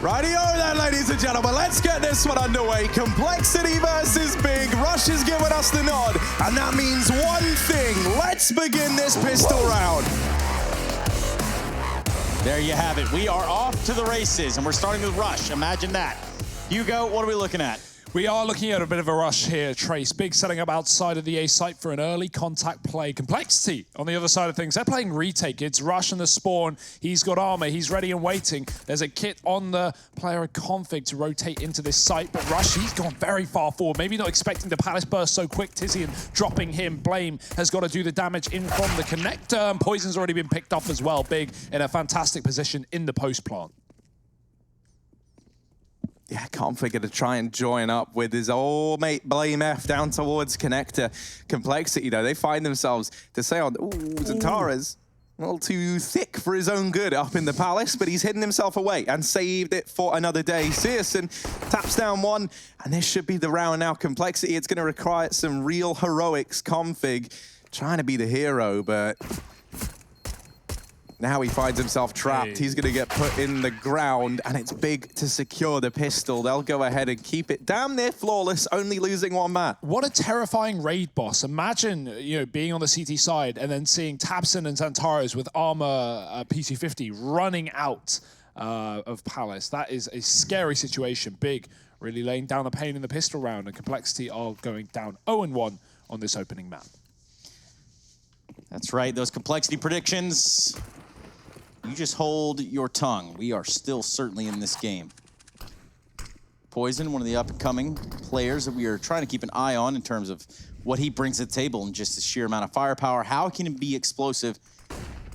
Rightio then, ladies and gentlemen, let's get this one underway. Complexity versus Big. Rush has given us the nod, and that means one thing. Let's begin this pistol round. There you have it. We are off to the races, and we're starting with Rush. Imagine that. Hugo, what are we looking at? We are looking at a bit of a rush here, Trace. Big setting up outside of the A site for an early contact play. Complexity on the other side of things. They're playing retake. It's Rush and the spawn. He's got armor. He's ready and waiting. There's a kit on the player config to rotate into this site. But Rush, he's gone very far forward. Maybe not expecting the Palace burst so quick. Tizian dropping him. Blame has got to do the damage in from the connector. And Poison's already been picked off as well. Big in a fantastic position in the post plant. Yeah, Config to try and join up with his old mate Blame F down towards Connector. Complexity, though, they find themselves to say on, ooh, Zantara's a little too thick for his own good up in the Palace, but he's hidden himself away and saved it for another day. Searson taps down one, and this should be the round now. Complexity, it's going to require some real heroics. Config trying to be the hero, but now he finds himself trapped. He's going to get put in the ground, and it's Big to secure the pistol. They'll go ahead and keep it damn near flawless, only losing one man. What a terrifying raid boss. Imagine, being on the CT side and then seeing Tabson and Zantaros with armor PC50 running out of Palace. That is a scary situation. Big really laying down the pain in the pistol round, and Complexity are going down 0-1 on this opening map. That's right, those Complexity predictions. You just hold your tongue. We are still certainly in this game. Poison, one of the up-and-coming players that we are trying to keep an eye on in terms of what he brings to the table and just the sheer amount of firepower. How can he be explosive?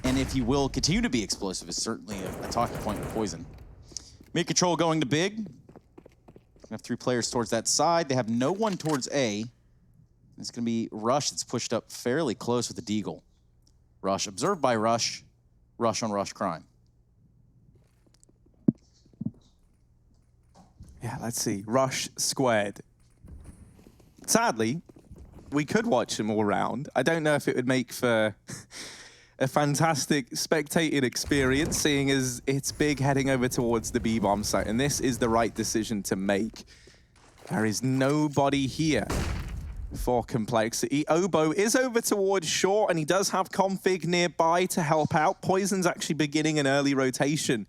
And if he will continue to be explosive is certainly a talking point with Poison. Mid control going to Big. We have 3 players towards that side. They have no one towards A. It's going to be Rush that's pushed up fairly close with the Deagle. Rush observed by Rush. Rush on Rush crime. Yeah, let's see. Rush squared. Sadly, we could watch them all round. I don't know if it would make for a fantastic spectating experience, seeing as it's Big heading over towards the B-bomb site, and this is the right decision to make. There is nobody here for Complexity. Oboe is over towards short, and he does have Config nearby to help out. Poison's actually beginning an early rotation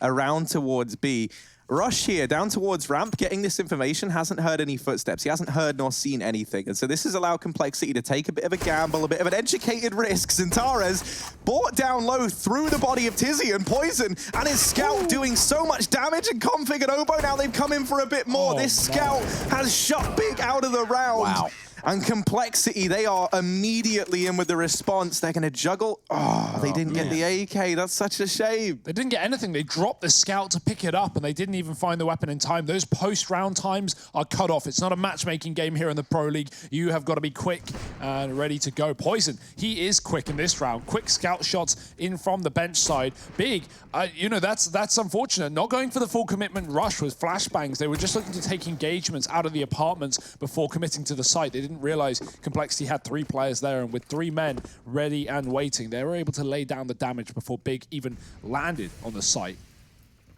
around towards B. Rush here, down towards ramp, getting this information, hasn't heard any footsteps. He hasn't heard nor seen anything. And so this has allowed Complexity to take a bit of a gamble, a bit of an educated risk. Zantares brought down low through the body of Tizian. Poison and his scout doing so much damage, and Config and Oboe, now they've come in for a bit more. This scout has shot Big out of the round. Wow. And Complexity, they are immediately in with the response. They're going to juggle. Oh, they didn't get the AK. That's such a shame. They didn't get anything. They dropped the scout to pick it up, and they didn't even find the weapon in time. Those post-round times are cut off. It's not a matchmaking game here in the Pro League. You have got to be quick and ready to go. Poison, he is quick in this round. Quick scout shots in from the bench side. Big, that's unfortunate. Not going for the full commitment rush with flashbangs. They were just looking to take engagements out of the apartments before committing to the site. They didn't realize Complexity had 3 players there, and with 3 men ready and waiting, they were able to lay down the damage before Big even landed on the site.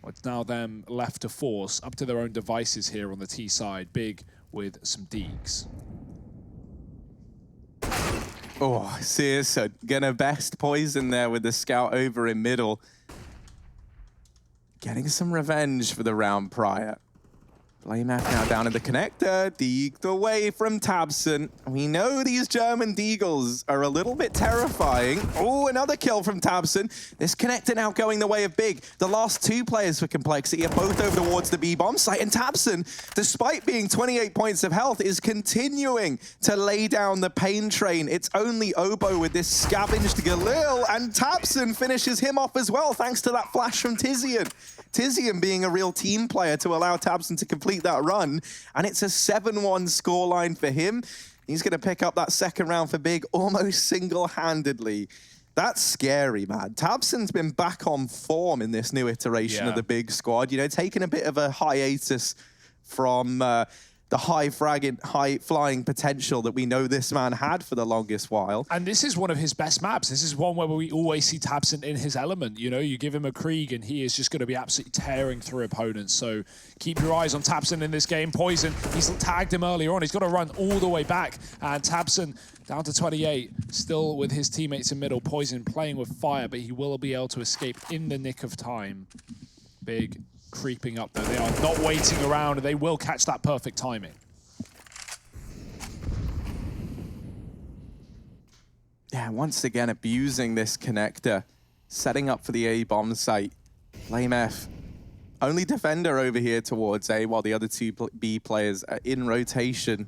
It's now them left to force up to their own devices here on the T side. Big with some deeks. Oh, Searson gonna best Poison there with the scout over in middle. Getting some revenge for the round prior. Blame F now down in the connector, deeked away from Tabson. We know these German Deagles are a little bit terrifying. Oh, another kill from Tabson. This connector now going the way of Big. The last 2 players for Complexity are both over towards the B-bomb site, and Tabson, despite being 28 points of health, is continuing to lay down the pain train. It's only Oboe with this scavenged Galil, and Tabson finishes him off as well, thanks to that flash from Tizian. Tizian being a real team player to allow Tabson to complete that run, and it's a 7-1 scoreline for him. He's going to pick up that second round for Big almost single-handedly. That's scary, man. Tabson's been back on form in this new iteration of the Big squad, taking a bit of a hiatus from the the high fragging, high flying potential that we know this man had for the longest while. And this is one of his best maps. This is one where we always see tabseN in his element. You know, you give him a Krieg and he is just going to be absolutely tearing through opponents. So keep your eyes on tabseN in this game. Poison, he's tagged him earlier on. He's got to run all the way back. And tabseN down to 28, still with his teammates in middle. Poison playing with fire, but he will be able to escape in the nick of time. Big creeping up there. They are not waiting around, and they will catch that perfect timing. Yeah, once again, abusing this connector, setting up for the A bomb site. BlameF, only defender over here towards A, while the other two B players are in rotation.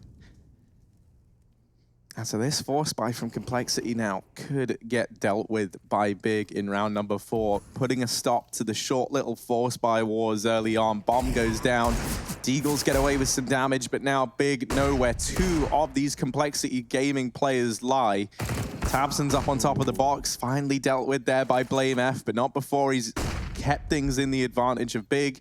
And so this force buy from Complexity now could get dealt with by Big in round number 4, putting a stop to the short little force buy wars early on. Bomb goes down, Deagles get away with some damage, but now Big know where 2 of these Complexity gaming players lie. tabseN's up on top of the box, finally dealt with there by BlameF, but not before he's kept things in the advantage of Big.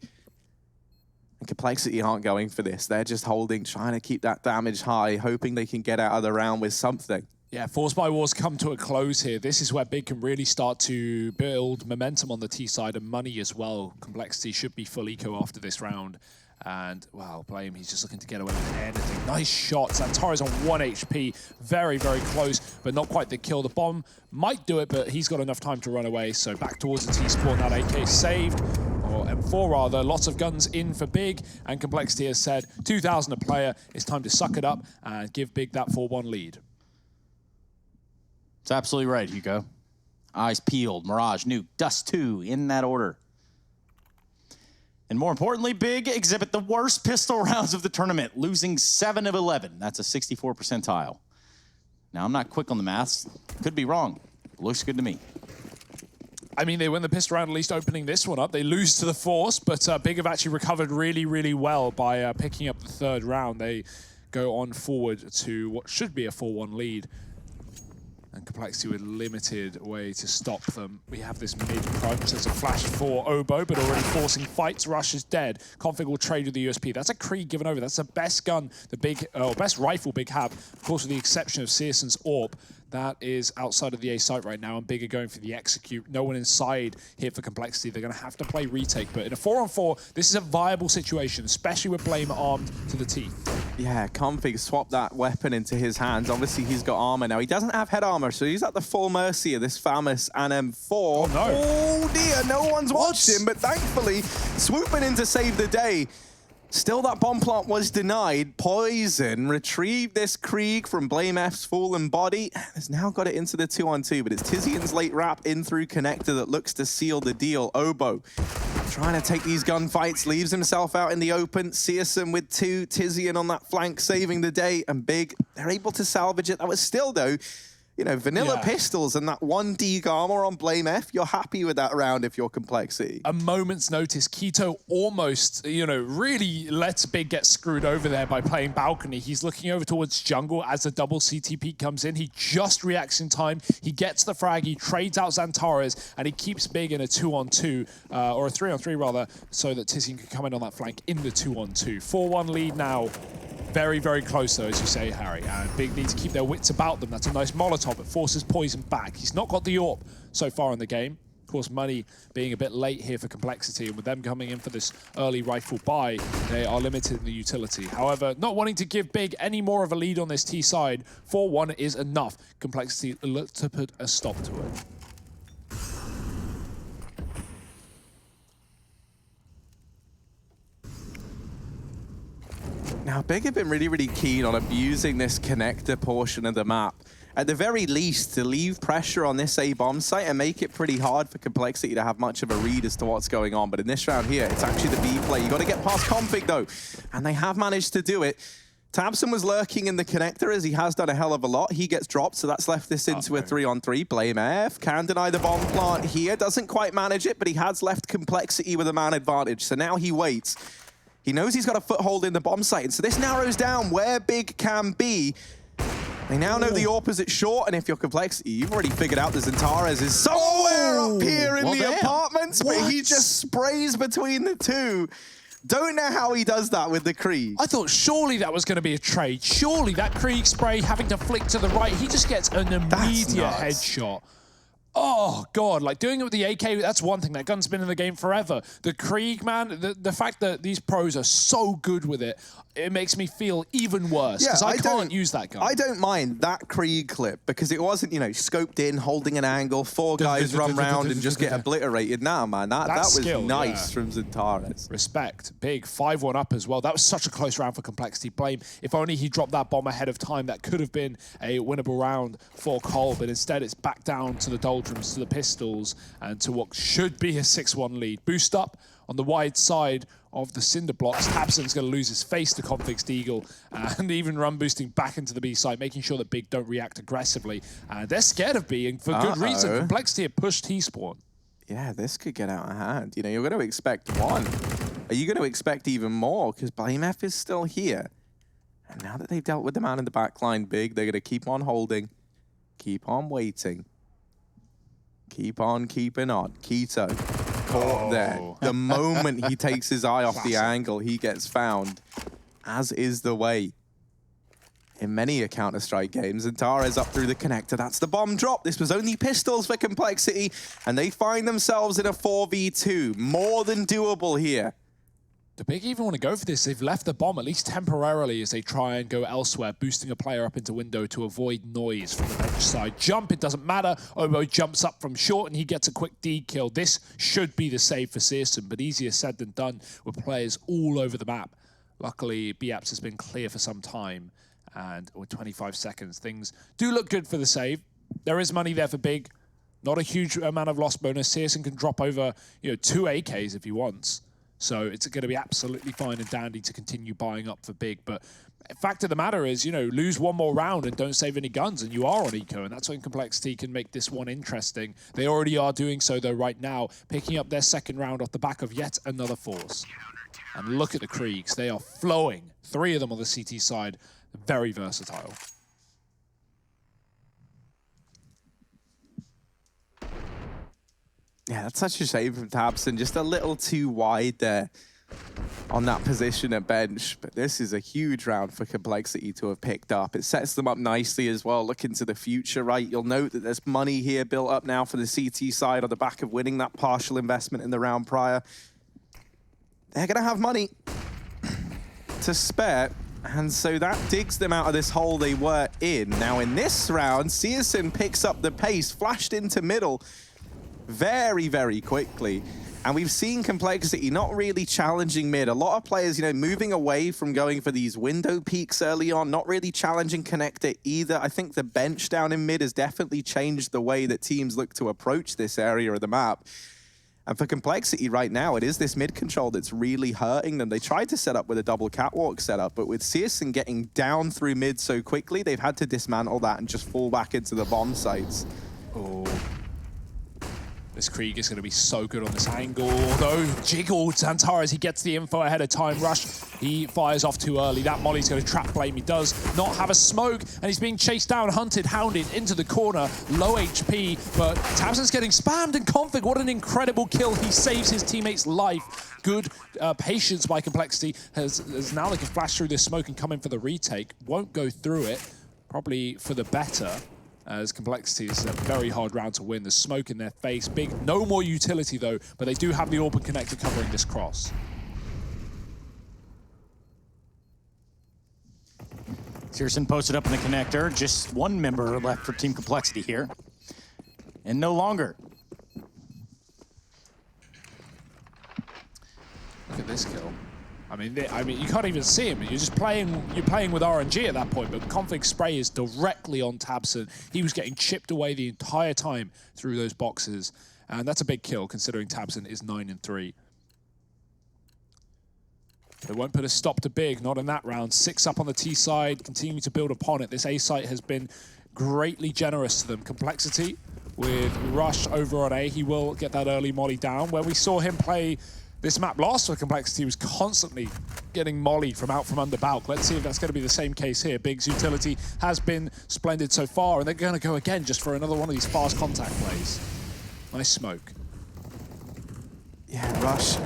And Complexity aren't going for this. They're just holding, trying to keep that damage high, hoping they can get out of the round with something. Yeah, Force by Wars come to a close here. This is where Big can really start to build momentum on the T side and money as well. Complexity should be full eco after this round. And, wow, Blame, he's just looking to get away with anything. Nice shots. Xantares on 1 HP. Very, very close, but not quite the kill. The bomb might do it, but he's got enough time to run away. So back towards the T-Sport. That AK saved. Or M4 rather, lots of guns in for Big, and Complexity has said 2,000 a player. It's time to suck it up and give Big that 4-1 lead. It's absolutely right, Hugo. Eyes peeled, Mirage, Nuke, Dust 2, in that order. And more importantly, Big exhibit the worst pistol rounds of the tournament, losing 7 of 11. That's a 64 percentile. Now, I'm not quick on the maths. Could be wrong. Looks good to me. I mean, they win the pistol round, at least opening this one up. They lose to the Force, but Big have actually recovered really, really well by picking up the 3rd round. They go on forward to what should be a 4-1 lead. And Complexity with limited way to stop them. We have this mid-crunch. There's a flash for Oboe, but already forcing fights. Rush is dead. Config will trade with the USP. That's a Krieg given over. That's the best gun, the Big, best rifle Big have. Of course, with the exception of CSGO's AWP. That is outside of the A site right now, and Big are going for the execute. No one inside here for Complexity. They're going to have to play retake, but in a 4-on-4, this is a viable situation, especially with Blame armed to the teeth. Yeah, Config swapped that weapon into his hands. Obviously, he's got armor now. He doesn't have head armor, so he's at the full mercy of this famous M4. Oh, no. Oh, dear. No one's watched him, but thankfully, swooping in to save the day. Still, that bomb plant was denied. Poison retrieved this Krieg from BlameF's fallen body. Has now got it into the 2-on-2, but it's Tizian's late wrap in through connector that looks to seal the deal. Oboe trying to take these gunfights, leaves himself out in the open. CSGO with 2, Tizian on that flank, saving the day, and Big, they're able to salvage it. That was still, though, you know, vanilla pistols and that 1 Deag armor on BlameF. You're happy with that round if you're Complexity. A moment's notice. Keto almost, you know, really lets Big get screwed over there by playing balcony. He's looking over towards jungle as the double CT peek comes in. He just reacts in time. He gets the frag. He trades out Xantares, and he keeps Big in a 2-on-2, or a 3-on-3 rather, so that Tizian can come in on that flank in the 2-on-2. 4-1 lead now. Very, very close, though, as you say, Harry. And Big need to keep their wits about them. That's a nice Molotov. It forces Poison back. He's not got the AWP so far in the game. Of course, money being a bit late here for Complexity, and with them coming in for this early rifle buy, they are limited in the utility. However, not wanting to give Big any more of a lead on this T side, 4-1 is enough. Complexity look to put a stop to it. Now, Big have been really, really keen on abusing this connector portion of the map. At the very least, to leave pressure on this A-bomb site and make it pretty hard for Complexity to have much of a read as to what's going on. But in this round here, it's actually the B play. You got to get past Config, though. And they have managed to do it. tabseN was lurking in the connector, as he has done a hell of a lot. He gets dropped, so that's left this into a 3-on-3. BlameF can deny the bomb plant here. Doesn't quite manage it, but he has left Complexity with a man advantage. So now he waits. He knows he's got a foothold in the bomb site, and so this narrows down where Big can be. They now know the opposite short, and if you're Complexity, you've already figured out that Xantares is somewhere up here in the apartments, but he just sprays between the two. Don't know how he does that with the Krieg. I thought surely that was going to be a trade. Surely that Krieg spray having to flick to the right, he just gets an immediate headshot. Oh, God, like doing it with the AK, that's one thing. That gun's been in the game forever. The Krieg, man, the fact that these pros are so good with it, it makes me feel even worse because I can't use that gun. I don't mind that Krieg clip because it wasn't, you know, scoped in, holding an angle, 4 guys run round and just get obliterated. Nah, man, that was skill, nice from Xantares. Respect. Big 5-1 up as well. That was such a close round for Complexity. Blame. If only he dropped that bomb ahead of time, that could have been a winnable round for Cole, but instead it's back down to the doldrums, to the pistols, and to what should be a 6-1 lead. Boost up on the wide side of the cinder blocks. tabseN's going to lose his face to Config's Deagle, and even run boosting back into the B side, making sure that Big don't react aggressively. And they're scared of B, and for good reason. Complexity have pushed T-spawn. Yeah, this could get out of hand. You know, you're going to expect one. Are you going to expect even more? Because BlameF is still here. And now that they've dealt with the man in the back line, Big, they're going to keep on holding, keep on waiting, keep on keeping on. Keto. Caught there. The moment he takes his eye off the angle, he gets found, as is the way in many a Counter-Strike games. And Xantares up through the connector. That's the bomb drop. This was only pistols for Complexity, and they find themselves in a 4v2. More than doable here. Do Big even want to go for this? They've left the bomb, at least temporarily, as they try and go elsewhere, boosting a player up into window to avoid noise from the bench side. Jump, it doesn't matter. Obo jumps up from short, and he gets a quick D kill. This should be the save for CSGO, but easier said than done with players all over the map. Luckily, BAPS has been clear for some time, and with 25 seconds, things do look good for the save. There is money there for Big. Not a huge amount of loss bonus. CSGO can drop over 2 AKs if he wants. So it's going to be absolutely fine and dandy to continue buying up for Big. But fact of the matter is, lose one more round and don't save any guns, and you are on eco, and that's when Complexity can make this one interesting. They already are doing so, though, right now, picking up their second round off the back of yet another force. And look at the Kriegs. They are flowing. 3 of them on the CT side. Very versatile. Yeah, that's such a shame from tabseN. Just a little too wide there on that position at bench. But this is a huge round for Complexity to have picked up. It sets them up nicely as well. Look into the future, right? You'll note that there's money here built up now for the CT side on the back of winning that partial investment in the round prior. They're going to have money to spare. And so that digs them out of this hole they were in. Now in this round, CSGO picks up the pace, flashed into middle very, very quickly. And we've seen Complexity not really challenging mid. A lot of players, moving away from going for these window peaks early on, not really challenging connector either. I think the bench down in mid has definitely changed the way that teams look to approach this area of the map. And for Complexity right now, it is this mid control that's really hurting them. They tried to set up with a double catwalk setup, but with CSGO getting down through mid so quickly, they've had to dismantle that and just fall back into the bomb sites. Oh. This Krieg is going to be so good on this angle. Though, jiggle Xantares, he gets the info ahead of time. Rush, he fires off too early. That molly's going to trap Blame. He does not have a smoke, and he's being chased down, hunted, hounded into the corner. Low HP, but tabseN's getting spammed, and Config, what an incredible kill. He saves his teammate's life. Good patience by Complexity. As now they can flash through this smoke and come in for the retake. Won't go through it, probably for the better. As Complexity is a very hard round to win. There's smoke in their face. Big, no more utility though, but they do have the Orban connector covering this cross. CSGO posted up in the connector. Just one member left for Team Complexity here. And no longer. Look at this kill. I mean, you can't even see him. You're just playing. You're playing with RNG at that point. But Config spray is directly on tabseN. He was getting chipped away the entire time through those boxes, and that's a big kill considering tabseN is 9-3. They won't put a stop to Big, not in that round. 6 up on the T side, continuing to build upon it. This A site has been greatly generous to them. Complexity with Rush over on A. He will get that early molly down. Where we saw him play this map last for Complexity, was constantly getting mollied from out from under Balk. Let's see if that's going to be the same case here. Big's utility has been splendid so far, and they're going to go again just for another one of these fast contact plays. Nice smoke. Yeah, Rush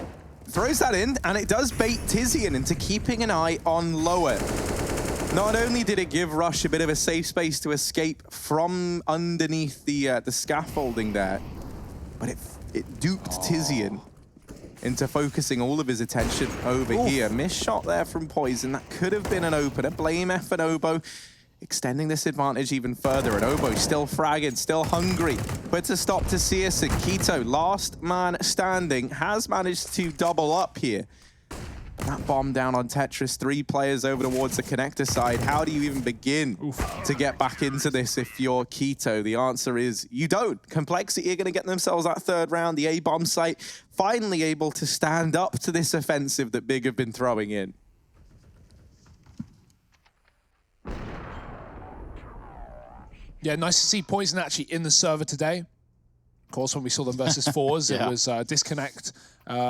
throws that in, and it does bait Tizian into keeping an eye on lower. Not only did it give Rush a bit of a safe space to escape from underneath the scaffolding there, but it duped Tizian into focusing all of his attention over here. Missed shot there from Poison. That could have been an opener. Blame F and Obo extending this advantage even further. And Obo still fragging, still hungry. Puts a stop to Searson. Keto, last man standing, has managed to double up here. That bomb down on Tetris, 3 players over towards the connector side. How do you even begin to get back into this if you're Keto? The answer is you don't. Complexity are going to get themselves that 3rd round. The A-bomb site finally able to stand up to this offensive that Big have been throwing in. Yeah, nice to see Poison actually in the server today. Of course, when we saw them versus Fours, it was disconnect,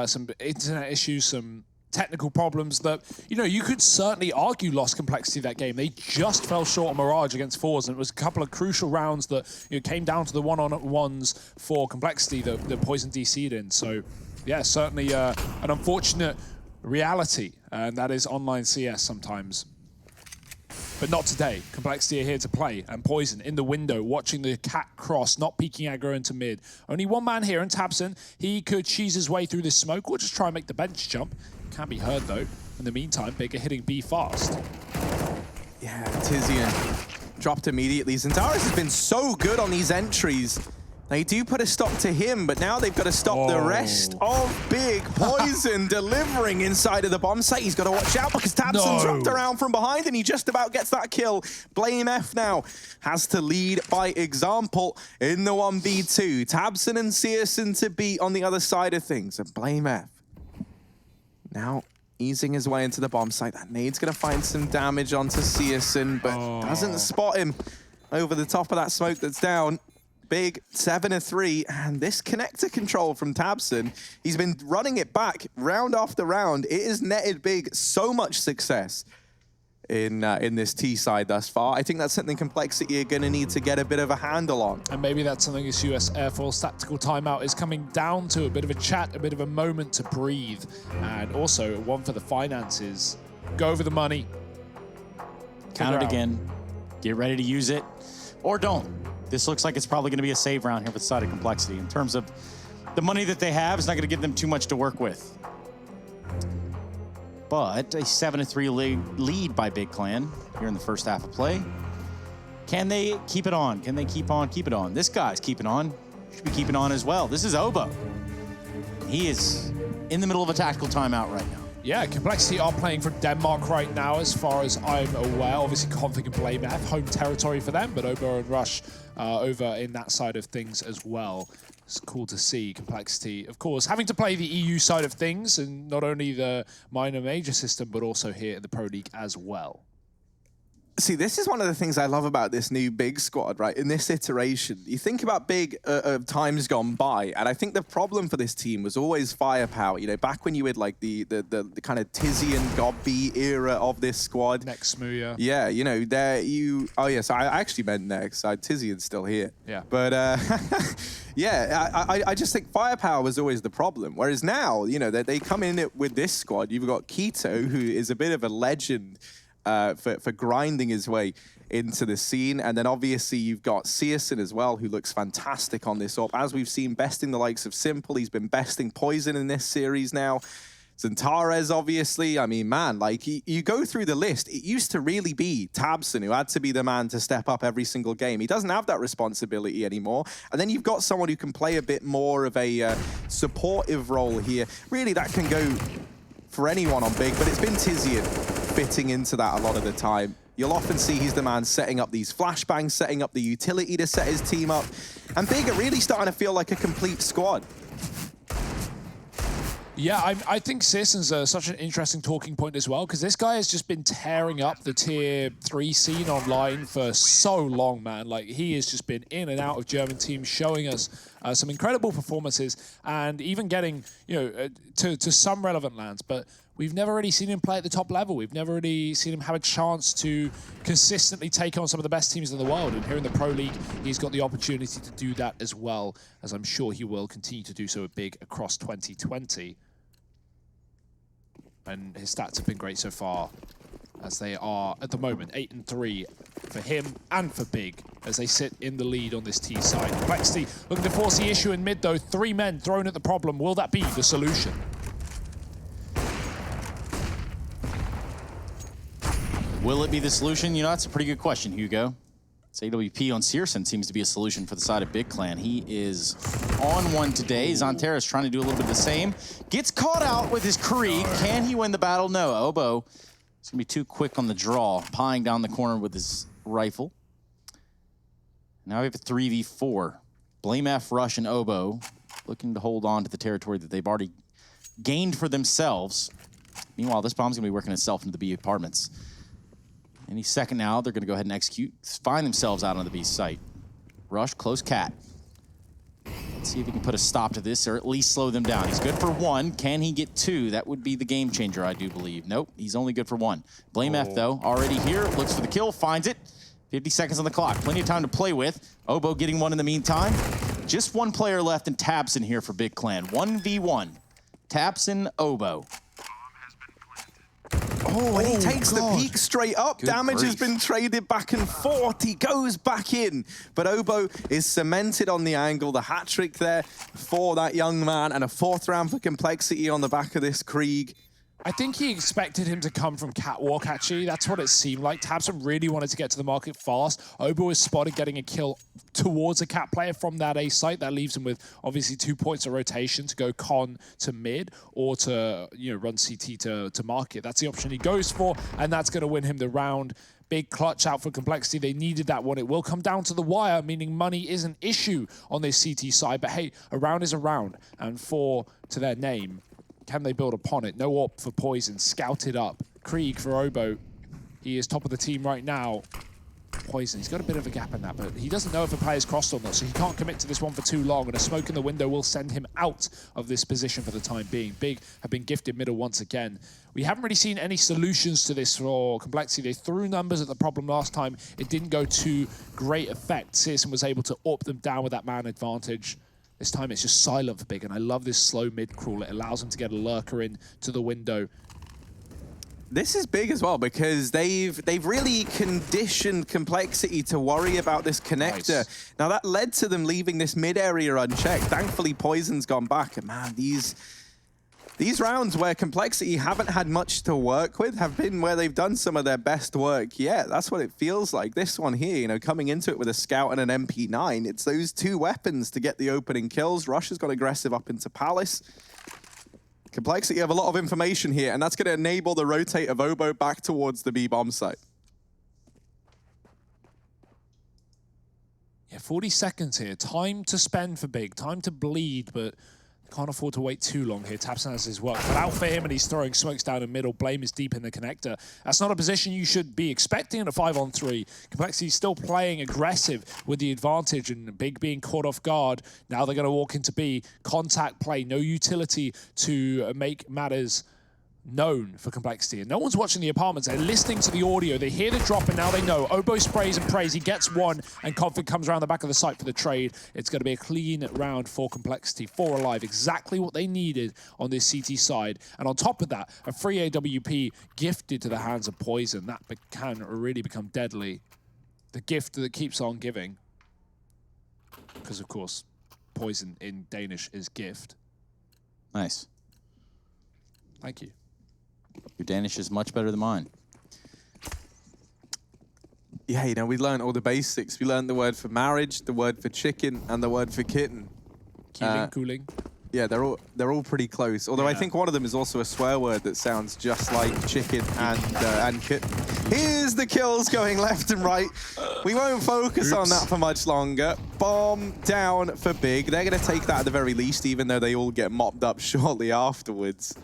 some internet issues, some technical problems that, you know, you could certainly argue lost Complexity that game. They just fell short on Mirage against Fours, and it was a couple of crucial rounds that, you know, came down to the one-on-ones for Complexity that Poison DC'd in. So, yeah, certainly an unfortunate reality, and that is online CS sometimes. But not today. Complexity are here to play, and Poison in the window, watching the cat cross, not peeking aggro into mid. Only one man here in Tabson. He could cheese his way through this smoke or just try and make the bench jump. Can't be heard though. In the meantime, Big are hitting B fast. Yeah, Tizian dropped immediately. Zentaris has been so good on these entries. They do put a stop to him, but now they've got to stop the rest of Big. Poison delivering inside of the bomb site. He's got to watch out because Tabson dropped around from behind and he just about gets that kill. Blame F now has to lead by example in the 1v2. Tabson and Searson to beat on the other side of things, and Blame F now easing his way into the bomb site. That nade's going to find some damage onto Searson, but doesn't spot him over the top of that smoke that's down. Big 7 of 3, and this connector control from Tabson, he's been running it back round after round. It has netted Big so much success in this T side thus far. I think that's something Complexity are going to need to get a bit of a handle on. And maybe that's something this US Air Force tactical timeout is coming down to, a bit of a chat, a bit of a moment to breathe, and also one for the finances. Go over the money. Count it again. Get ready to use it, or don't. This looks like it's probably going to be a save round here for the side of Complexity. In terms of the money that they have, it's not going to give them too much to work with. But a 7-3 lead by Big Clan here in the first half of play. Can they keep it on? Can they keep it on? This guy's keeping on. Should be keeping on as well. This is Obo. He is in the middle of a tactical timeout right now. Yeah, Complexity are playing for Denmark right now, as far as I'm aware. Obviously, Config and Blame F, home territory for them, but Obo and Rush over in that side of things as well. It's cool to see Complexity, of course, having to play the EU side of things, and not only the minor major system, but also here in the Pro League as well. See, this is one of the things I love about this new Big squad, right? In this iteration, you think about Big of times gone by, and I think the problem for this team was always firepower. You know, back when you had like the kind of Tizian Gobby era of this squad. Next Smuya. Yeah, you know, oh yes, I actually meant next. Tizian's still here. Yeah. But yeah, I just think firepower was always the problem. Whereas now, you know, they come in with this squad. You've got Keto, who is a bit of a legend for grinding his way into the scene. And then obviously you've got Searson as well, who looks fantastic on this AWP. As we've seen, besting the likes of Simple. He's been besting Poison in this series now. Zentares, obviously. I mean, man, like, you go through the list. It used to really be Tabson who had to be the man to step up every single game. He doesn't have that responsibility anymore. And then you've got someone who can play a bit more of a supportive role here. Really, that can go for anyone on Big, but it's been Tizian fitting into that a lot of the time. You'll often see he's the man setting up these flashbangs, setting up the utility to set his team up. And Big are really starting to feel like a complete squad. Yeah, I think Searson's such an interesting talking point as well, because this guy has just been tearing up the tier 3 scene online for so long, man. Like, he has just been in and out of German teams, showing us some incredible performances, and even getting, you know, to some relevant lands. But we've never really seen him play at the top level. We've never really seen him have a chance to consistently take on some of the best teams in the world. And here in the Pro League, he's got the opportunity to do that as well, as I'm sure he will continue to do so at Big across 2020. and his stats have been great so far, as they are, at the moment, 8-3 for him and for Big, as they sit in the lead on this T side. Complexity looking to force the issue in mid, though. 3 men thrown at the problem. Will that be the solution? Will it be the solution? You know, that's a pretty good question, Hugo. It's AWP on Searson seems to be a solution for the side of Big Clan. He is on one today. Zanteras trying to do a little bit of the same. Gets caught out with his Krieg. Can he win the battle? No. Oboe is going to be too quick on the draw, pieing down the corner with his rifle. Now we have a 3v4. Blame F, Rush, and Oboe looking to hold on to the territory that they've already gained for themselves. Meanwhile, this bomb's going to be working itself into the B apartments. Any second now, they're going to go ahead and execute, find themselves out on the B site. Rush, close cat. Let's see if he can put a stop to this or at least slow them down. He's good for 1. Can he get 2? That would be the game changer, I do believe. Nope, he's only good for 1. Blame F, though, already here. Looks for the kill, finds it. 50 seconds on the clock. Plenty of time to play with. Oboe getting 1 in the meantime. Just 1 player left and Tabson here for Big Clan. 1v1. Tabson, Oboe. Oh, and he takes the peak straight up. Good Damage has grief. been traded back and forth. He goes back in. But Oboe is cemented on the angle. The hat trick there for that young man. And a 4th round for Complexity on the back of this Krieg. I think he expected him to come from Catwalk, actually. That's what it seemed like. Tabson really wanted to get to the market fast. Oboe was spotted getting a kill towards a Cat player from that A site. That leaves him with, obviously, 2 points of rotation to go con to mid or to, you know, run CT to market. That's the option he goes for, and that's going to win him the round. Big clutch out for Complexity. They needed that one. It will come down to the wire, meaning money is an issue on this CT side. But hey, a round is a round, and 4 to their name. Can they build upon it? No AWP for Poison. Scouted up. Krieg for Oboe. He is top of the team right now. Poison, he's got a bit of a gap in that, but he doesn't know if a player's crossed or not, so he can't commit to this one for too long, and a smoke in the window will send him out of this position for the time being. Big have been gifted middle once again. We haven't really seen any solutions to this for Complexity. They threw numbers at the problem last time. It didn't go to great effect. Searson was able to up them down with that man advantage. This time it's just silent for Big, and I love this slow mid-crawl. It allows him to get a lurker in to the window. This is big as well because they've really conditioned Complexity to worry about this connector. Nice. Now that led to them leaving this mid area unchecked. Thankfully, Poison's gone back, and man, these rounds where Complexity haven't had much to work with have been where they've done some of their best work yet. That's what it feels like. This one here, you know, coming into it with a Scout and an MP9, it's those 2 weapons to get the opening kills. Rush has got aggressive up into Palace. Complexity have a lot of information here, and that's going to enable the rotate of Oboe back towards the B-bomb site. Yeah, 40 seconds here. Time to spend for Big. Time to bleed, but can't afford to wait too long here. Tabson has his work cut out for him, and he's throwing smokes down the middle. Blame is deep in the connector. That's not a position you should be expecting in a 5-on-3. Complexity still playing aggressive with the advantage, and Big being caught off guard. Now they're going to walk into B. Contact play, no utility to make matters known for Complexity. And no one's watching the apartments. They're listening to the audio. They hear the drop, and now they know. Oboe sprays and prays. He gets 1, and Config comes around the back of the site for the trade. It's going to be a clean round for Complexity. 4 alive. Exactly what they needed on this CT side. And on top of that, a free AWP gifted to the hands of Poison. That can really become deadly. The gift that keeps on giving. Because, of course, Poison in Danish is gift. Nice. Thank you. Your Danish is much better than mine. Yeah, you know, we learned all the basics. We learned the word for marriage, the word for chicken, and the word for kitten. Cooling. Yeah, they're all pretty close. Although I think one of them is also a swear word that sounds just like chicken and kitten. Here's the kills going left and right. We won't focus on that for much longer. Bomb down for Big. They're going to take that at the very least, even though they all get mopped up shortly afterwards.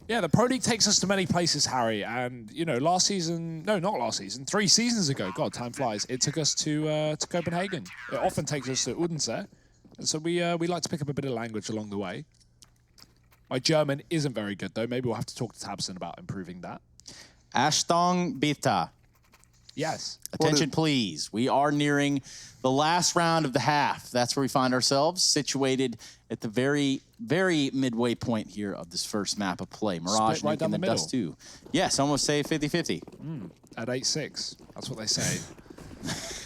Yeah, the Pro League takes us to many places, Harry. And, you know, last season, no, not last season, 3 seasons ago, God, time flies, it took us to Copenhagen. It often takes us to Odense. And so we like to pick up a bit of language along the way. My German isn't very good, though. Maybe we'll have to talk to Tabson about improving that. Ashtong Beta. Yes. Attention, please. We are nearing the last round of the half. That's where we find ourselves, situated at the very, very midway point here of this first map of play. Mirage right down nuking the the Dust 2. Yes, almost say 50-50. At 8-6. That's what they say.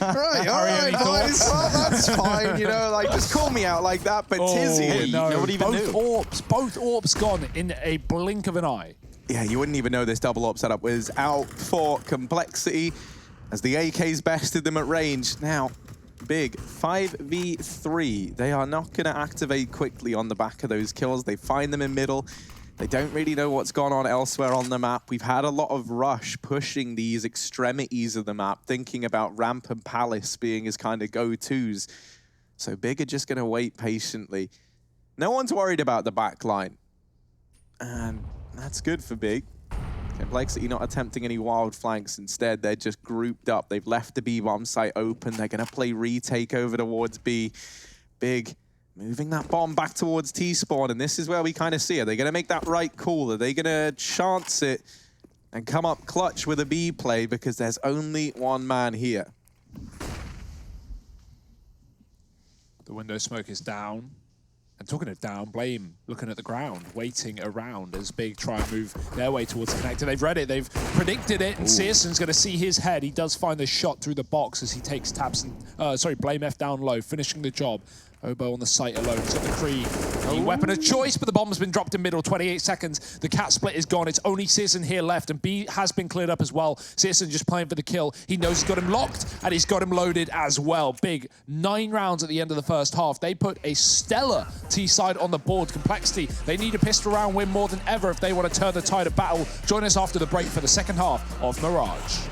Right, all right, boys. Well, that's fine. You know, like, just call me out like that, but Tizzy. Hey, nobody even knew. Both AWPs gone in a blink of an eye. Yeah, you wouldn't even know this double AWP setup was out for complexity as the AKs bested them at range. Now, Big 5v3. They are not going to activate quickly on the back of those kills. They find them in middle. They don't really know what's gone on elsewhere on the map. We've had a lot of rush pushing these extremities of the map, thinking about ramp and palace being his kind of go-tos. So Big are just going to wait patiently. No one's worried about the back line. And that's good for Big. Complexity not attempting any wild flanks. Instead, they're just grouped up. They've left the B-bomb site open. They're going to play retake over towards B. Big moving that bomb back towards T-spawn, and this is where we kind of see it. Are they going to make that right call? Are they going to chance it and come up clutch with a B play because there's only one man here? The window smoke is down. And talking of down, Blame looking at the ground, waiting around as Big try and move their way towards the connector. They've read it, they've predicted it, and Searson's going to see his head. He does find the shot through the box as he takes Blame F down low, finishing the job. Obo on the site alone. He's got the Kree. The weapon of choice, but the bomb's been dropped in middle. 28 seconds. The cat split is gone. It's only Searson here left, and B has been cleared up as well. Searson just playing for the kill. He knows he's got him locked, and he's got him loaded as well. Big 9 rounds at the end of the first half. They put a stellar T-side on the board. Complexity, they need a pistol round win more than ever if they want to turn the tide of battle. Join us after the break for the second half of Mirage.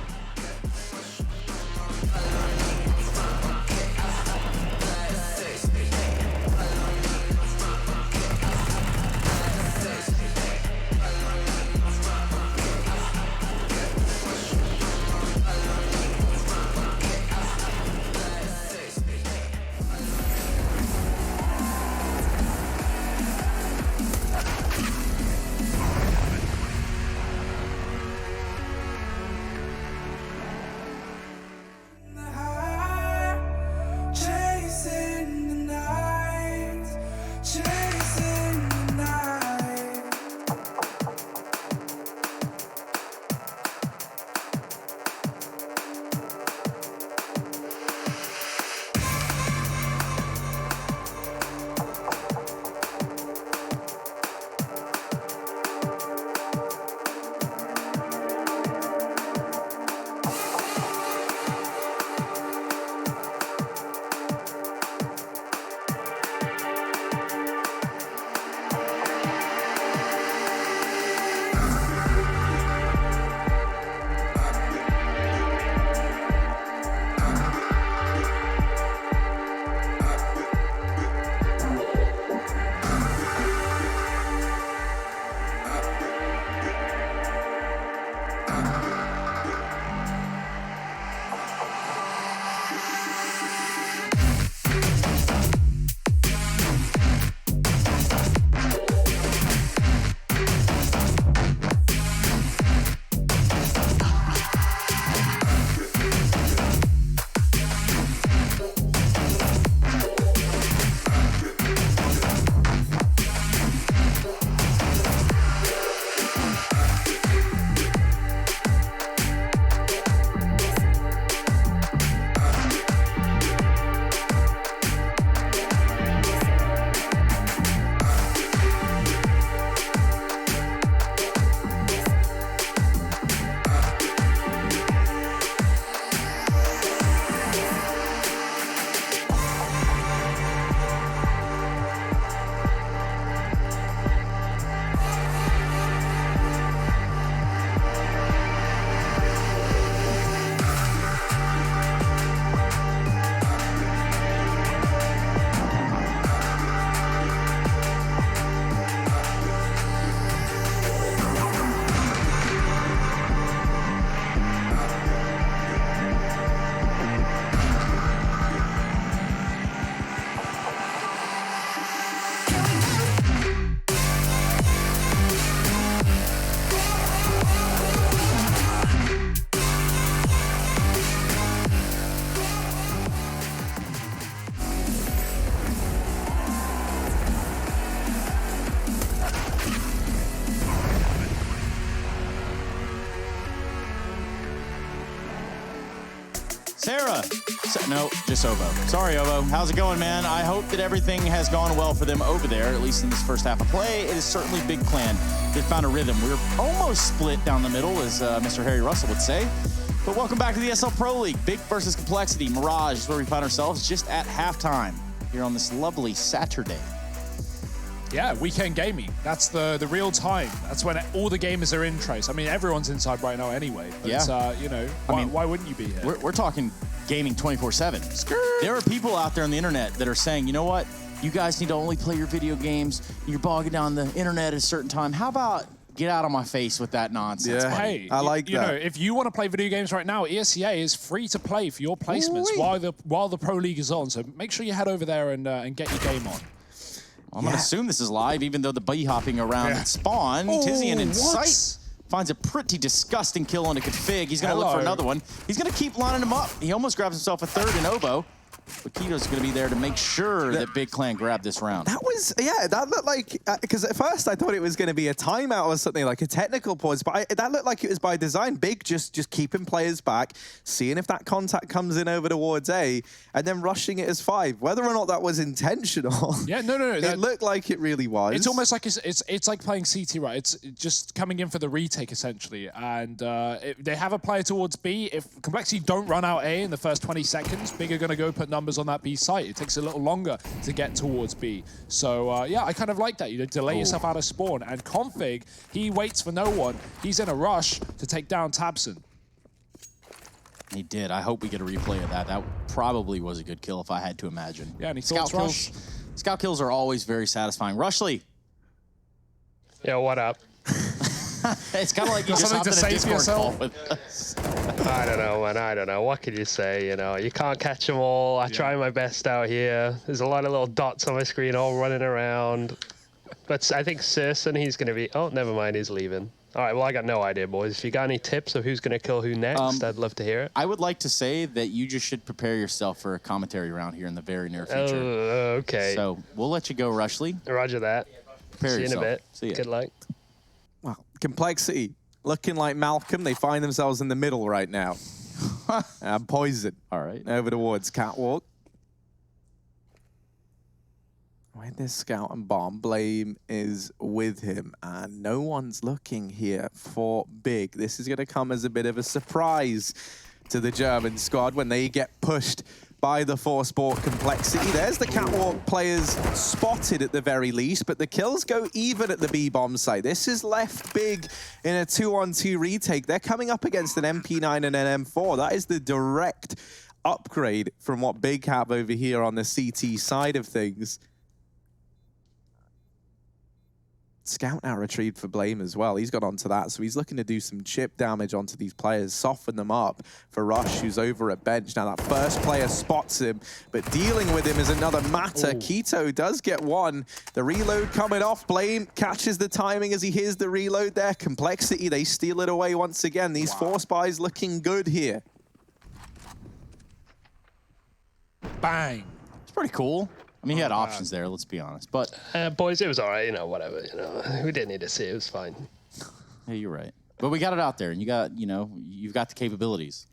Sarah. No, just Ovo. Sorry, Ovo. How's it going, man? I hope that everything has gone well for them over there, at least in this first half of play. It is certainly Big Clan that found a rhythm. We're almost split down the middle, as Mr. Harry Russell would say. But welcome back to the ESL Pro League. Big versus Complexity. Mirage is where we find ourselves just at halftime here on this lovely Saturday. Yeah, weekend gaming. That's the real time. That's when all the gamers are in Trace. I mean, everyone's inside right now anyway. But, Yeah. you know, why wouldn't you be here? We're talking gaming 24/7. There are people out there on the internet that are saying, you know what? You guys need to only play your video games. You're bogging down the internet at a certain time. How about get out of my face with that nonsense? Yeah. buddy? Hey, I like you that. know, if you want to play video games right now, ESCA is free to play for your placements while the Pro League is on. So make sure you head over there and get your game on. I'm going to assume this is live, even though the bee hopping around at spawn. Tizian in sight finds a pretty disgusting on a config. He's going to look for another one. He's going to keep lining him up. He almost grabs himself a third in Ovo. But Keto's going to be there to make sure that Big Clan grabbed this round. That was, yeah, that looked like, because at first I thought it was going to be a timeout or something, like a technical pause, but that looked like it was by design. Big just keeping players back, seeing if that contact comes in over towards A, and then rushing it as 5. Whether or not that was intentional, Yeah, no. it looked like it really was. It's almost like it's like playing CT, right? It's just coming in for the retake, essentially. And they have a player towards B. If Complexity don't run out A in the first 20 seconds, Big are going to go put numbers on that B site. It takes a little longer to get towards B. So, yeah, I kind of like that. You delay yourself out of spawn. And Config, he waits for no one. He's in a rush to take down Tabson. He did. I hope we get a replay of that. That probably was a good kill if I had to imagine. Yeah, and he Scout thoughts Rush. Scout kills are always very satisfying. Rushley. Yo, what up? It's kind of like you just Something hopped to in a say for Discord call yourself? with us. I don't know, man. I don't know. What could you say? You know, you can't catch them all. I try my best out here. There's a lot of little dots on my screen all running around. But I think Serson, he's going to be... Oh, never mind. He's leaving. All right, well, I got no idea, boys. If you got any tips of who's going to kill who next, I'd love to hear it. I would like to say that you just should prepare yourself for a commentary round here in the very near future. Okay. So we'll let you go, Rushley. Roger that. Prepare See you in a yourself. bit. See ya. Good luck. Wow. Complexity, looking like Malcolm. They find themselves in the middle right now. Poison. All right. Over towards Catwalk. With this scout and bomb, Blame is with him, and no one's looking here for Big. This is going to come as a bit of a surprise to the German squad when they get pushed by the four-sport Complexity. There's the Catwalk players spotted at the very least, but the kills go even at the B-bomb site. This is left Big in a 2-on-2 retake. They're coming up against an MP9 and an M4. That is the direct upgrade from what Big have over here on the CT side of things. Scout now retrieved for Blame as well. He's got onto that, so he's looking to do some chip damage onto these players, soften them up for Rush, who's over at bench. Now that first player spots him, but dealing with him is another matter. Keto does get one. The reload coming off. Blame catches the timing as he hears the reload there. Complexity, they steal it away once again. These four spies looking good here. Bang. It's pretty cool. I mean, he had options there, let's be honest. But Boys, it was all right. You know, whatever. You know, we didn't need to see it. It was fine. yeah, you're right. But we got it out there, and you got, you know, you've got the capabilities.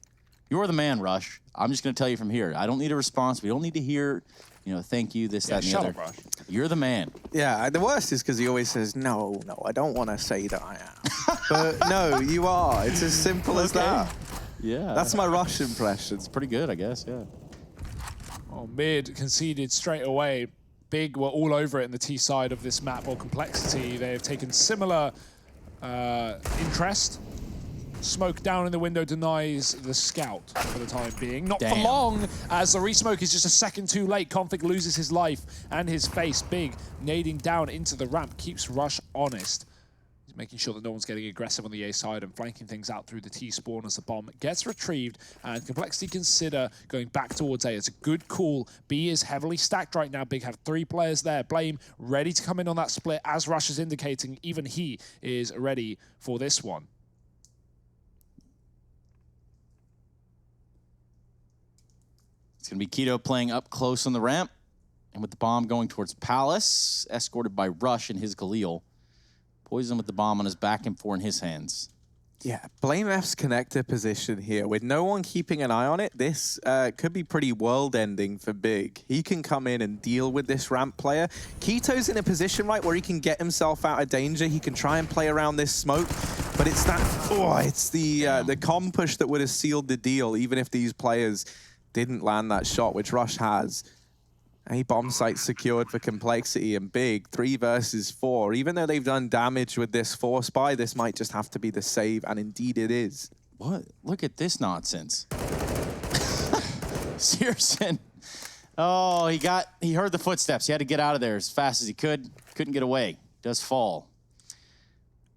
You're the man, Rush. I'm just going to tell you from here. I don't need a response. We don't need to hear, you know, thank you, this, that, and the shut other. up, Rush. You're the man. Yeah, the worst is because he always says, no, I don't want to say that I am. But no, you are. It's as simple as that. Yeah. That's my Rush impression. It's pretty good, I guess, yeah. Oh, mid conceded straight away. Big were all over it in the T side of this map or Complexity. They have taken similar interest. Smoke down in the window denies the scout for the time being. Not for long, as the resmoke is just a second too late. Config loses his life and his face. Big nading down into the ramp keeps Rush honest. Making sure that no one's getting aggressive on the A side and flanking things out through the T spawn as the bomb gets retrieved, and Complexity consider going back towards A. It's a good call. B is heavily stacked right now. Big have 3 players there. Blame ready to come in on that split, as Rush is indicating. Even he is ready for this one. It's going to be Keto playing up close on the ramp, and with the bomb going towards Palace, escorted by Rush and his Galil. Poison with the bomb on his back and 4 in his hands. Yeah, blame F's connector position here. With no one keeping an eye on it, this could be pretty world-ending for Big. He can come in and deal with this ramp player. Keto's in a position, right, where he can get himself out of danger. He can try and play around this smoke, but it's that, it's the com push that would have sealed the deal, even if these players didn't land that shot, which Rush has. A bomb site secured for Complexity, and Big 3 versus 4. Even though they've done damage with this force buy, this might just have to be the save, and indeed it is. What? Look at this nonsense. Searson. Oh, he heard the footsteps. He had to get out of there as fast as he could. Couldn't get away. Does fall.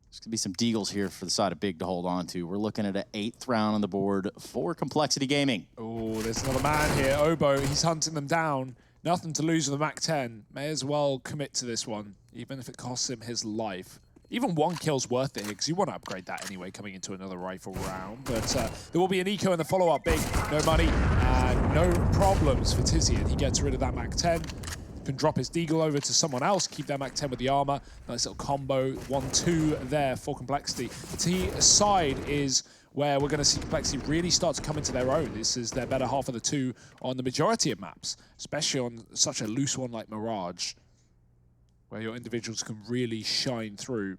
There's gonna be some deagles here for the side of Big to hold on to. We're looking at an 8th round on the board for Complexity Gaming. Oh, there's another man here. Obo, he's hunting them down. Nothing to lose with the MAC-10. May as well commit to this one, even if it costs him his life. Even 1 kill's worth it here, because you want to upgrade that anyway, coming into another rifle round. But there will be an eco in the follow-up. Big, no money, and no problems for Tizian. He gets rid of that MAC-10. Can drop his deagle over to someone else, keep that MAC-10 with the armor. Nice little combo, 1-2 there for Complexity. The T side is where we're going to see Complexity really start to come into their own. This is their better half of the 2 on the majority of maps, especially on such a loose one like Mirage, where your individuals can really shine through.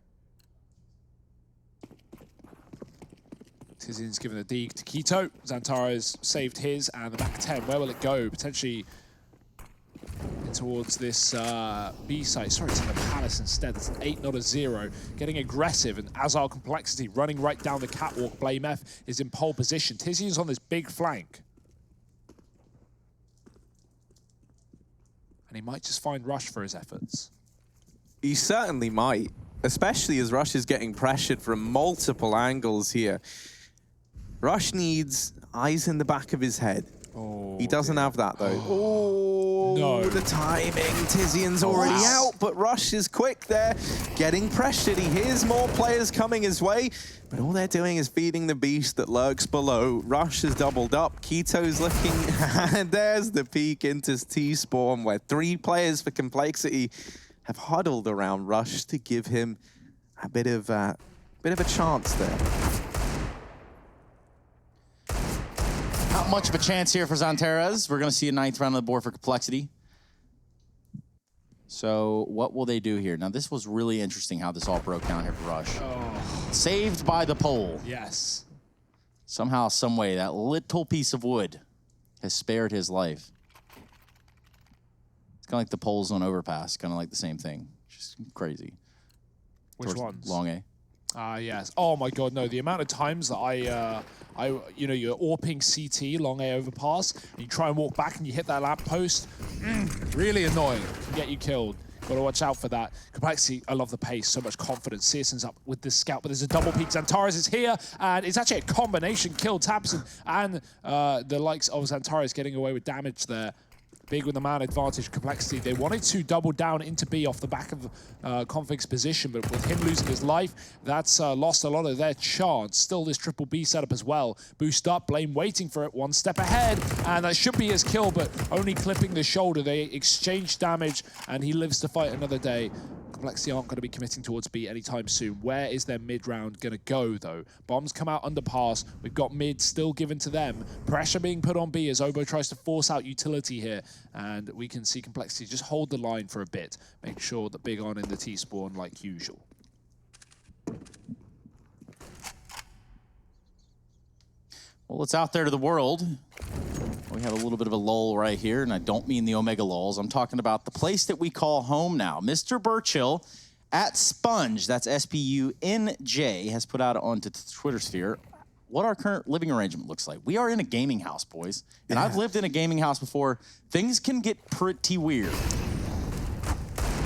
Tizian's given a deeg to Keto. Xantara has saved his, and the MAC-10, where will it go? Potentially towards this B site. Sorry, it's in the Palace instead. It's an 8, not a 0. Getting aggressive, and Azar Complexity running right down the catwalk. Blame F is in pole position. Tizian's on this big flank. And he might just find Rush for his efforts. He certainly might, especially as Rush is getting pressured from multiple angles here. Rush needs eyes in the back of his head. Oh, he doesn't have that, though. Oh, no. The timing. Tizian's already out, but Rush is quick there, getting pressured. He hears more players coming his way, but all they're doing is feeding the beast that lurks below. Rush has doubled up. Keto's looking, and there's the peek into T-Spawn, where 3 players for Complexity have huddled around Rush to give him a bit of a chance there. Not much of a chance here for Xantaras. We're going to see a 9th round on the board for Complexity. So what will they do here? Now, this was really interesting how this all broke down here for Rush. Oh. Saved by the pole. Yes. Somehow, some way, that little piece of wood has spared his life. It's kind of like the poles on overpass, kind of like the same thing. Just crazy. Which ones? Long A. Yes. Oh my God, no. The amount of times that you're AWPing CT, long A overpass, and you try and walk back and you hit that lamppost. Really annoying. Can get you killed. Got to watch out for that. Complexity, I love the pace, so much confidence. Searson's up with this scout, but there's a double peek. Xantaras is here, and it's actually a combination kill. Tabson and the likes of Xantaras getting away with damage there. Big with the man advantage. Complexity, they wanted to double down into B off the back of Config's position, but with him losing his life, that's lost a lot of their chance. Still this triple B setup as well. Boost up, Blame waiting for it, 1 step ahead, and that should be his kill, but only clipping the shoulder. They exchange damage, and he lives to fight another day. Complexity aren't going to be committing towards B anytime soon. Where is their mid-round going to go, though? Bombs come out underpass. We've got mid still given to them. Pressure being put on B as Obo tries to force out utility here. And we can see Complexity just hold the line for a bit. Make sure that Big on in the T-spawn like usual. Well, it's out there to the world. We have a little bit of a lull right here, and I don't mean the Omega lulls. I'm talking about the place that we call home now. Mr. Burchill at Sponge, that's S-P-U-N-J, has put out onto the Twitter sphere what our current living arrangement looks like. We are in a gaming house, boys. And I've lived in a gaming house before. Things can get pretty weird.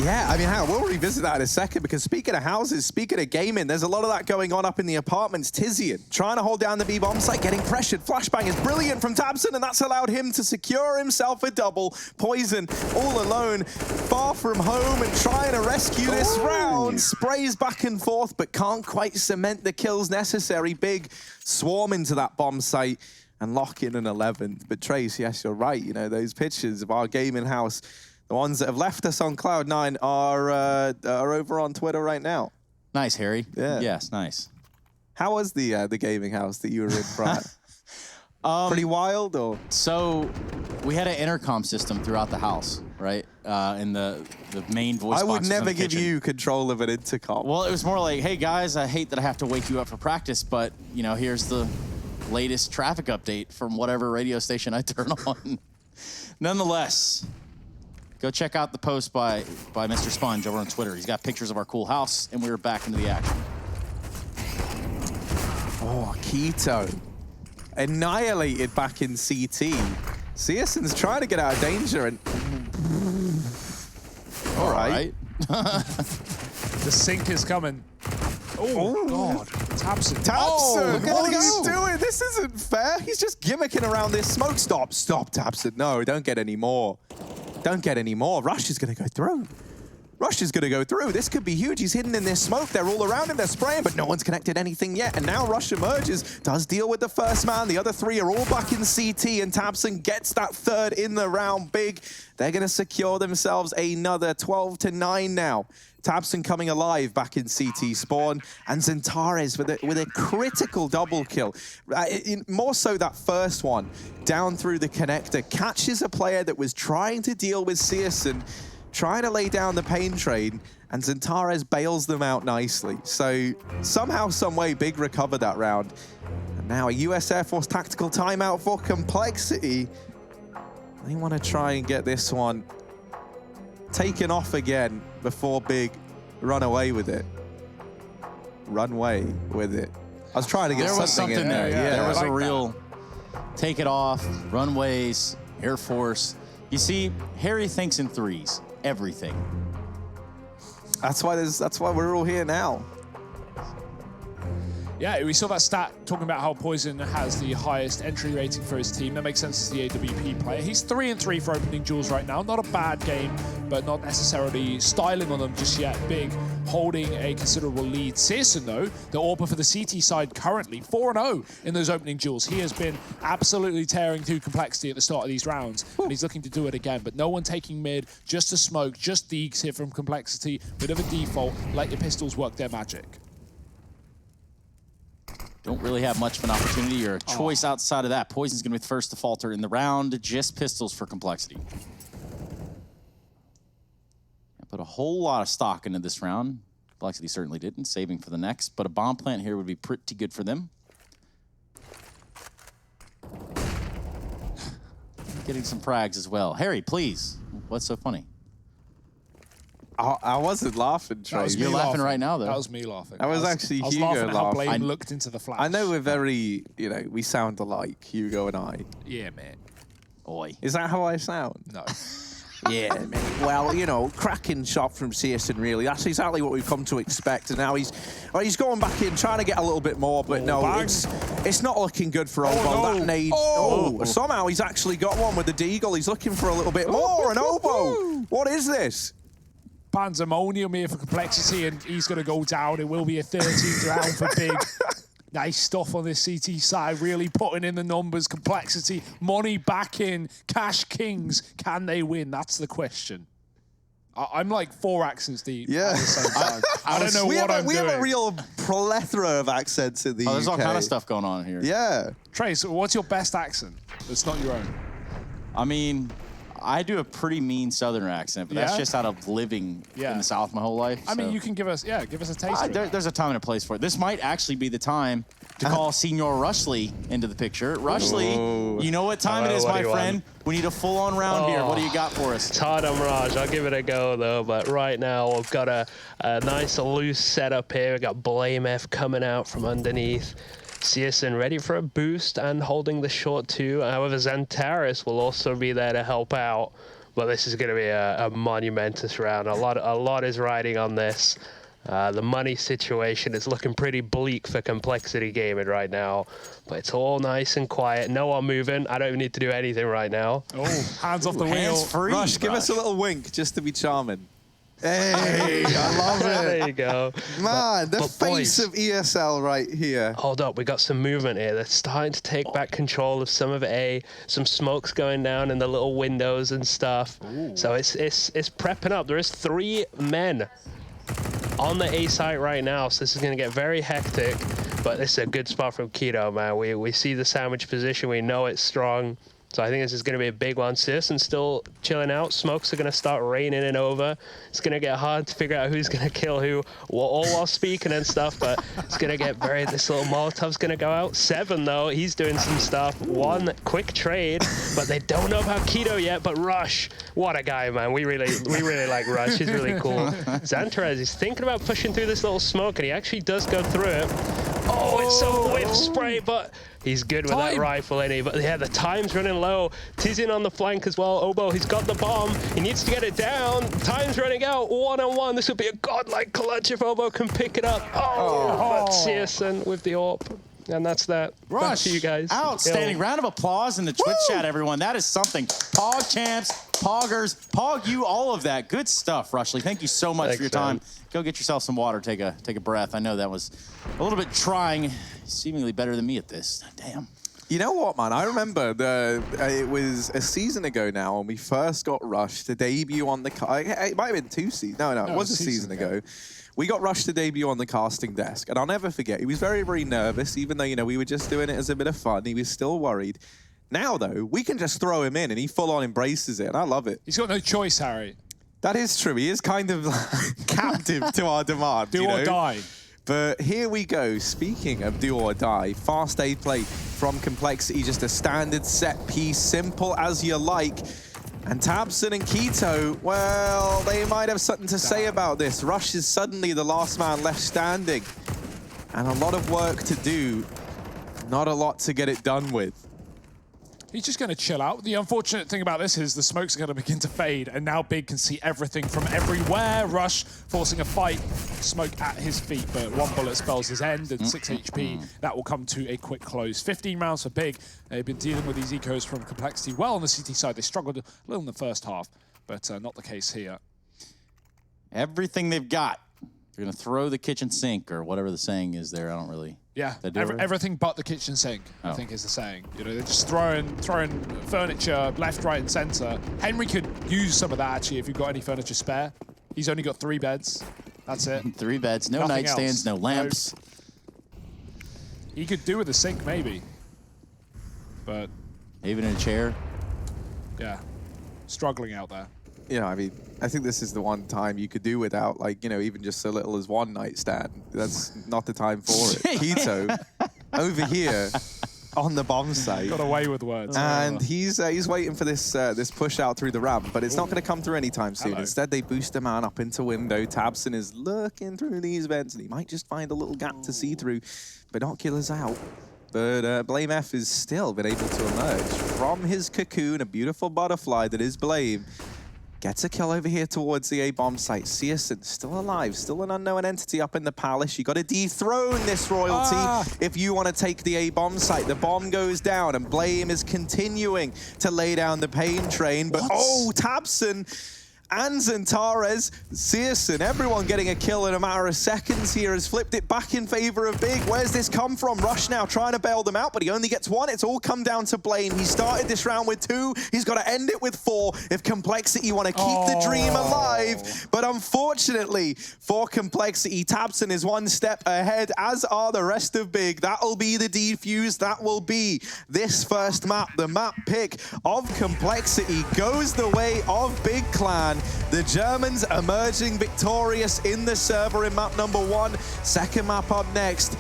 Yeah, I mean, we'll revisit that in a second, because speaking of houses, speaking of gaming, there's a lot of that going on up in the apartments. Tizian trying to hold down the B-bomb site, getting pressured. Flashbang is brilliant from Tabson, and that's allowed him to secure himself a double. Poison all alone, far from home, and trying to rescue this round. Sprays back and forth, but can't quite cement the kills necessary. Big swarm into that bomb site and lock in an 11th. But Trace, yes, you're right. You know, those pictures of our gaming house, the ones that have left us on Cloud9 are over on Twitter right now. Nice, Harry. Yeah. Yes, nice. How was the gaming house that you were in, Brian? Pretty wild, or? So we had an intercom system throughout the house, right? In the main voice box. I would was in never the give kitchen. you control of an intercom. Well, it was more like, hey guys, I hate that I have to wake you up for practice, but you know, here's the latest traffic update from whatever radio station I turn on. Nonetheless, go check out the post by Mr. Sponge over on Twitter. He's got pictures of our cool house, and we were back into the action. Oh, Keto. Annihilated back in CT. Searson's trying to get out of danger, and... All right. The sink is coming. Oh, God. Tabson. Tabson, Oh, what are you doing? This isn't fair. He's just gimmicking around this smoke. Stop, Tabson. No, don't get any more. Don't get any more. Rush is going to go through. Rush is going to go through. This could be huge. He's hidden in this smoke. They're all around him. They're spraying, but no one's connected anything yet. And now Rush emerges, does deal with the first man. The other three are all back in CT, and Tabson gets that third in the round big. They're going to secure themselves another 12-9 now. Tabson coming alive back in CT spawn, and Zentares with a critical double kill. More so that first one, down through the connector, catches a player that was trying to deal with Searson, trying to lay down the pain train, and Zentares bails them out nicely. So somehow, some way, Big recovered that round. And now a US Air Force tactical timeout for Complexity. They want to try and get this one taken off again before Big run away with it. Run away with it. I was trying to get there was something in there. Yeah, there was like a real take it off, runways, Air Force. You see, Harry thinks in threes. Everything. That's why we're all here now. Yeah, we saw that stat talking about how Poison has the highest entry rating for his team. That makes sense as the AWP player. He's 3-3 for opening duels right now. Not a bad game, but not necessarily styling on them just yet. Big holding a considerable lead. Searson, though, the AWPer for the CT side currently 4-0 in those opening duels. He has been absolutely tearing through Complexity at the start of these rounds, and he's looking to do it again. But no one taking mid, just a smoke, just Deegs here from Complexity. Bit of a default. Let your pistols work their magic. Don't really have much of an opportunity or a choice outside of that. Poison's going to be the first to falter in the round. Just pistols for Complexity. I put a whole lot of stock into this round. Complexity certainly didn't, saving for the next. But a bomb plant here would be pretty good for them. Getting some frags as well. Harry, please. What's so funny? I wasn't laughing, Trey. You're laughing right now, though. That was me laughing. That was actually I was Hugo laughing at how laughing. Blaine looked into the flash. I know we're very, we sound alike, Hugo and I. Yeah, man. Oi. Is that how I sound? No. Yeah, mate. Well, cracking shot from Searson, really. That's exactly what we've come to expect. And now he's going back in, trying to get a little bit more, but no, bang. it's not looking good for Obo. no. That nade. Oh. Somehow he's actually got one with the Deagle. He's looking for a little bit more. And Obo, what is this? Pandemonium here for Complexity, and he's going to go down. It will be a 13th round for Big. Nice stuff on this CT side, really putting in the numbers. Complexity, money back in, Cash Kings. Can they win? That's the question. I'm like 4 accents deep at the same time. I don't know what I'm doing. We have a real plethora of accents in the UK. There's all kind of stuff going on here. Yeah. Trace, what's your best accent that's not your own? I mean, I do a pretty mean Southerner accent, but that's Yeah? just out of living in the South my whole life. I mean, so. you can give us a taste. There's a time and a place for it. This might actually be the time to call Senior Rushley into the picture. Rushley, you know what time it is, my friend. We need a full-on round here. What do you got for us? It's hard on Mirage. I'll give it a go, though. But right now, we've got a nice loose setup here. We've got Blame F coming out from underneath. Searson ready for a boost and holding the short too. However, Zentares will also be there to help out. But this is going to be a monumentous round. A lot is riding on this. The money situation is looking pretty bleak for Complexity Gaming right now. But it's all nice and quiet. No one moving. I don't even need to do anything right now. Oh, hands off the wheel. Hands free. Rush, give us a little wink just to be charming. Hey, I love it. There you go. Man, the but face boys, of ESL right here. Hold up, we got some movement here. They're starting to take back control of some of A. Some smoke's going down in the little windows and stuff. Ooh. So it's prepping up. There is 3 men on the A site right now, so this is going to get very hectic. But this is a good spot from Keto, man. We see the sandwich position. We know it's strong. So I think this is going to be a big one. Citizen's still chilling out. Smokes are going to start raining in over. It's going to get hard to figure out who's going to kill who, all while speaking and stuff. But it's going to get very. This little Molotov's going to go out. 7 though, he's doing some stuff. 1 quick trade, but they don't know about Keto yet. But Rush, what a guy, man. We really like Rush. He's really cool. Zantares, he's thinking about pushing through this little smoke, and he actually does go through it. Oh, it's a whiff spray, but he's good with that rifle, ain't he? But yeah, the time's running low. Tizian on the flank as well. Obo, he's got the bomb. He needs to get it down. Time's running out. 1-on-1. This would be a godlike clutch if Obo can pick it up. But CSN with the AWP. And that's that. Rush, back to you guys. Outstanding. Round of applause in the Twitch chat, everyone. That is something. Pog champs, poggers, pog you, all of that. Good stuff, Rushley. Thank you so much for your time. Man. Go get yourself some water. Take a breath. I know that was a little bit trying. Seemingly better than me at this. Damn. You know what, man? I remember it was a season ago now when we first got Rush to debut on the... It might have been 2 seasons. No, it was a season ago. We got Rush to debut on the casting desk, and I'll never forget, he was very, very nervous, even though, you know, we were just doing it as a bit of fun. He was still worried. Now, though, we can just throw him in, and he full-on embraces it, and I love it. He's got no choice, Harry. That is true. He is kind of captive to our demand. Do or die. But here we go. Speaking of do or die, fast A play from Complexity, just a standard set piece, simple as you like. And Tabson and Keto, well, they might have something to say about this. Rush is suddenly the last man left standing. And a lot of work to do, not a lot to get it done with. He's just going to chill out. The unfortunate thing about this is the smokes are going to begin to fade, and now Big can see everything from everywhere. Rush forcing a fight, smoke at his feet, but 1 bullet spells his end and 6 HP. That will come to a quick close. 15 rounds for Big. They've been dealing with these ecos from Complexity well on the CT side. They struggled a little in the first half, but not the case here. Everything they've got. They're going to throw the kitchen sink, or whatever the saying is there. I don't really... Yeah, everything but the kitchen sink, I think is the saying. You know, they're just throwing furniture left, right, and center. Henry could use some of that, actually, if you've got any furniture spare. He's only got 3 beds. That's it. 3 beds, no nightstands, no lamps. He could do with a sink, maybe. But... even in a chair. Yeah, struggling out there. You know, I mean, I think this is the one time you could do without, like, you know, even just so little as 1 nightstand. That's not the time for it. Keto, over here on the bomb site. Got away with words. And he's waiting for this this push out through the ramp, but it's not going to come through anytime soon. Instead, they boost a man up into window. Tabson is looking through these vents, and he might just find a little gap to see through. Binoculars out. But Blame F is still been able to emerge from his cocoon, a beautiful butterfly that is Blame. Gets a kill over here towards the A-bomb site. Searson still alive, still an unknown entity up in the palace. You got to dethrone this royalty if you want to take the A-bomb site. The bomb goes down, and Blame is continuing to lay down the pain train. But Tabson and Zantares, Searson, everyone getting a kill in a matter of seconds here, has flipped it back in favor of Big. Where's this come from? Rush now trying to bail them out, but he only gets 1. It's all come down to Blame. He started this round with 2. He's got to end it with 4 if Complexity want to keep the dream alive. But unfortunately for Complexity, Tabson is 1 step ahead, as are the rest of Big. That'll be the defuse. That will be this first map. The map pick of Complexity goes the way of Big Clan. The Germans emerging victorious in the server in map number 1. Second map up next.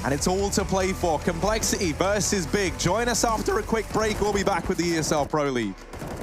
And it's all to play for. Complexity versus Big. Join us after a quick break. We'll be back with the ESL Pro League.